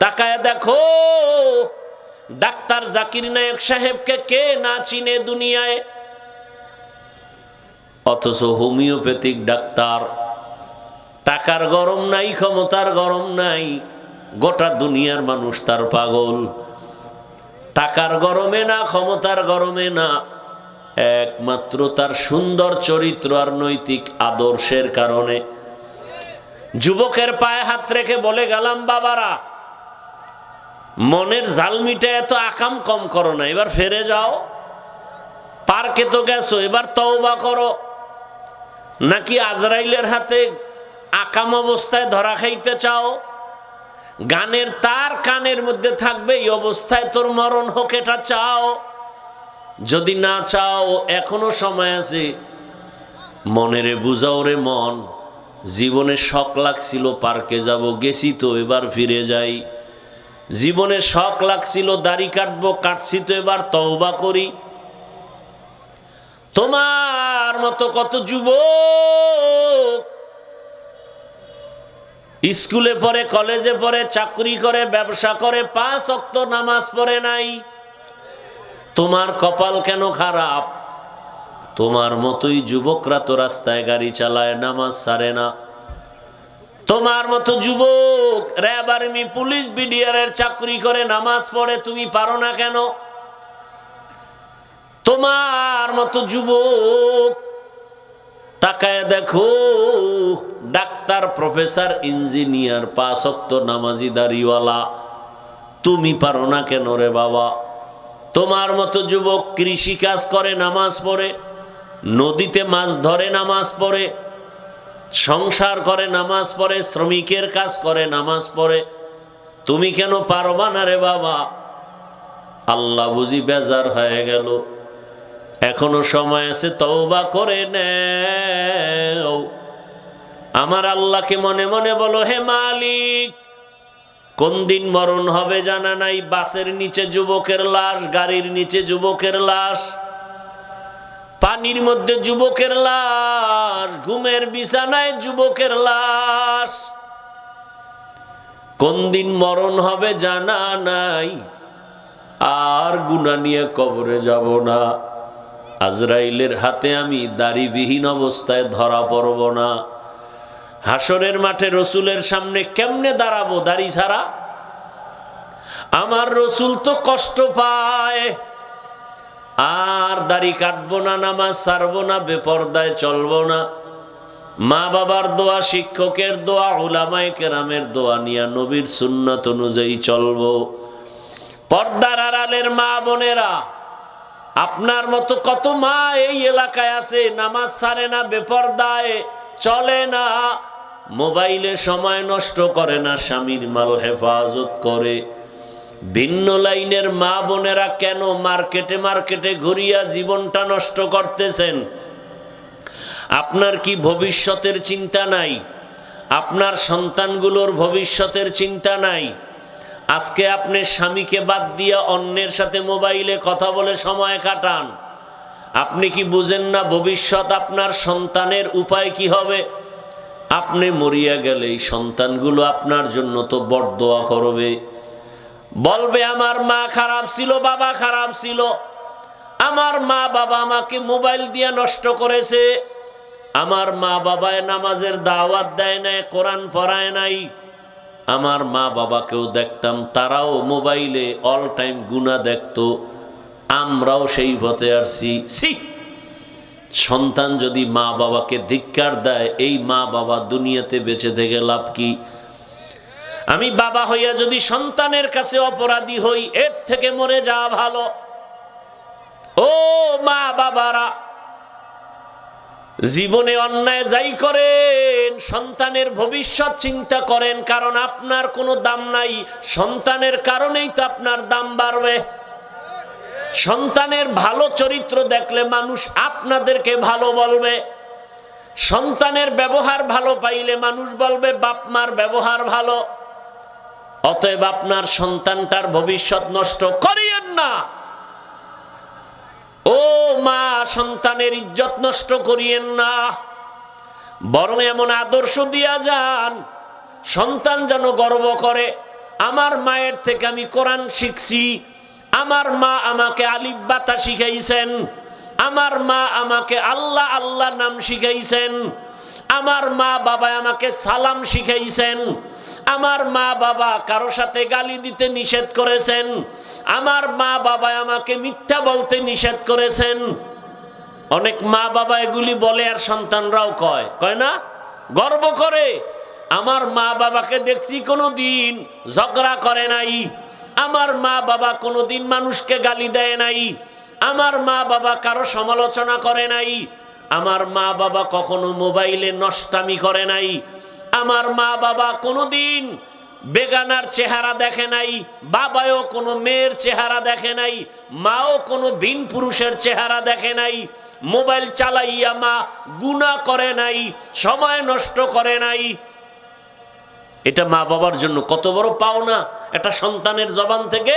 তাকায় দেখো ডাক্তার জাকির নায়েক সাহেবকে কে না চিনে দুনিয়ায়, অথচ হোমিওপ্যাথিক ডাক্তার। টাকার গরম নাই, ক্ষমতার গরম নাই, গোটা দুনিয়ার মানুষ তার পাগল। টাকার গরমে না, ক্ষমতার গরমে না, একমাত্র তার সুন্দর চরিত্র আর নৈতিক আদর্শের কারণে। যুবকের পায়ে হাত রেখে বলে গেলাম, বাবারা মনের জালমিটা এত আকাম কম করো না, এবার ফিরে যাও। পার্কে তো গেছো, এবার তওবা করো। নাকি আজরাইলের হাতে আকাম অবস্থায় ধরা খাইতে চাও? গানের তার কানের মধ্যে থাকবে, এই অবস্থায় তোর মরণ হোক, এটা চাও? যদি না চাও এখনো সময় আছে। মনেরে বুঝাও রে মন, জীবনে শখ লাগছিল পার্কে যাব, গেছি তো এবার ফিরে যাই। জীবনে শখ লাগছিল দাড়ি কাটবো, কাটছি তো এবার তওবা করি। তোমার মতো কত যুবক স্কুলে পড়ে, কলেজে পড়ে, চাকরি করে, ব্যবসা করে, 5 ওয়াক্ত নামাজ পড়ে নাই। তোমার কপাল কেন খারাপ? তোমার মতোই যুবকরা তো রাস্তায় গাড়ি চালায়, নামাজ ছাড়ে না। তোমার মতো যুবক র্যাব, আর্মি, পুলিশ, বিডিআর এর চাকরি করে, নামাজ পড়ে, তুমি পারো না কেন? তোমার মতো যুবক তাকায় দেখো ডাক্তার, প্রফেসর, ইঞ্জিনিয়ার, 5 ওয়াক্ত নামাজি দাড়িওয়ালা, তুমি পারো না কেন রে বাবা? তোমার মতো যুবক কৃষি কাজ করে, নামাজ পড়ে, নদীতে মাছ ধরে, নামাজ পড়ে, সংসার করে, নামাজ পড়ে, শ্রমিকের কাজ করে, নামাজ পড়ে, তুমি কেন পারবা না রে বাবা? আল্লাহ বুঝি বেজার হয়ে গেল? এখনো সময় আছে, তওবা করে নেও। আমার আল্লাহকে মনে মনে বলো, হে মালিক, কোন দিন মরণ হবে জানা নাই। বাসের নিচে যুবকের লাশ, গাড়ির নিচে যুবকের লাশ, পানির মধ্যে যুবকের লাশ, ঘুমের বিছানায় যুবকের লাশ। কোন দিন মরণ হবে জানা নাই, আর গুনাহ নিয়ে কবরে যাব না। আজরাইলের হাতে আমি দাড়িবিহীন অবস্থায় ধরা পড়ব না। হাসরের মাঠে রসুলের সামনে কেমনে দাঁড়াবো দাড়ি ছাড়া? আমার রসুল তো কষ্ট পায়। আর দাড়ি কাটবো না, নামাজ ছাড়বো না, বেপরদায় চলবো না। মা বাবার দোয়া, শিক্ষকের দোয়া, উলামায়ে কেরামের দোয়া নিয়ে নবীর সুন্নাত অনুযায়ী চলবো। পর্দার আড়ালের মা বোনেরা, আপনার মতো কত মা এই এলাকায় আছে, নামাজ ছাড়ে না, বেপরদায় চলে না, মোবাইলে সময় নষ্ট করে না, স্বামীর মাল হেফাজত করে। ভিন্ন লাইনের মা বোনেরা কেন মার্কেটে মার্কেটে ঘুরিয়া জীবনটা নষ্ট করতেছেন? আপনার কি ভবিষ্যতের চিন্তা নাই? আপনার সন্তানগুলোর ভবিষ্যতের চিন্তা নাই? আজকে আপনি স্বামীকে বাদ দিয়া অন্যের সাথে মোবাইলে কথা বলে সময় কাটান। আপনি কি বুঝেন না ভবিষ্যৎ আপনার সন্তানের উপায় কি হবে? আপনি মরিয়া গেলে এই সন্তানগুলো আপনার জন্য তো বরদোয়া করবে, বলবে আমার মা খারাপ ছিল, বাবা খারাপ ছিল, আমার মা বাবা আমাকে মোবাইল দিয়ে নষ্ট করেছে, আমার মা বাবায় নামাজের দাওয়াত দেয় নাই, কোরআন পড়ায় নাই। আমার মা বাবাকেও দেখতাম, তারাও মোবাইলে অল টাইম গুনাহ দেখতো, আমরাও সেই পথে আসছি। সন্তান যদি মা বাবাকে ধিক্কার দেয়, এই মা বাবা দুনিয়াতে বেঁচে থেকে লাভ কি? আমি বাবা হইয়া যদি সন্তানের কাছে অপরাধী হই, এর থেকে মরে যাওয়া ভালো। ও মা বাবারা, জীবনে অন্যায় যাই করেন, সন্তানের ভবিষ্যৎ চিন্তা করেন, কারণ আপনার কোনো দাম নাই, সন্তানের কারণেই তো আপনার দাম বাড়বে। সন্তানের ভালো চরিত্র দেখলে মানুষ আপনাদেরকে ভালো বলবে, সন্তানের ব্যবহার ভালো পাইলে মানুষ বলবে বাপ মার ব্যবহার ভালো। অতএব আপনার সন্তানটার ভবিষ্যৎ নষ্ট করিয়েন না। ও মা, সন্তানের ইজ্জত নষ্ট করিয়েন না, বরং এমন আদর্শ দিয়া যান সন্তান যেন গর্ব করে আমার মায়ের থেকে আমি কোরআন শিখছি, আমার মা আমাকে আলিফ বাতা শিখাইছেন, আমার মা আমাকে আল্লাহ আল্লাহ নাম শিখাইছেন, আমার মা বাবা আমাকে সালাম শিখাইছেন, আমার মা বাবা কারো সাথে গালি দিতে নিষেধ করেছেন, আমার মা বাবা আমাকে মিথ্যা বলতে নিষেধ করেছেন। অনেক মা বাবা এগুলি বলে আর সন্তানরাও কয়, কয় না, গর্ব করে। আমার মা বাবাকে দেখছি কোনোদিন ঝগড়া করে নাই, আমার মা বাবা কোনোদিন মানুষকে গালি দেয় নাই, আমার মা বাবা কারো সমালোচনা করে নাই, আমার মা বাবা কখনো মোবাইলে নষ্টামি করে নাই, আমার মা বাবা কোনোদিন বেগানার চেহারা দেখে নাই, বাবাও কোনো মেয়ের চেহারা দেখে নাই, মাও কোনো ভিন পুরুষের চেহারা দেখে নাই, মোবাইল চালাইয়া মা গুনাহ করে নাই, সময় নষ্ট করে নাই। এটা মা বাবার জন্য কত বড় পাওনা, একটা সন্তানের জবান থেকে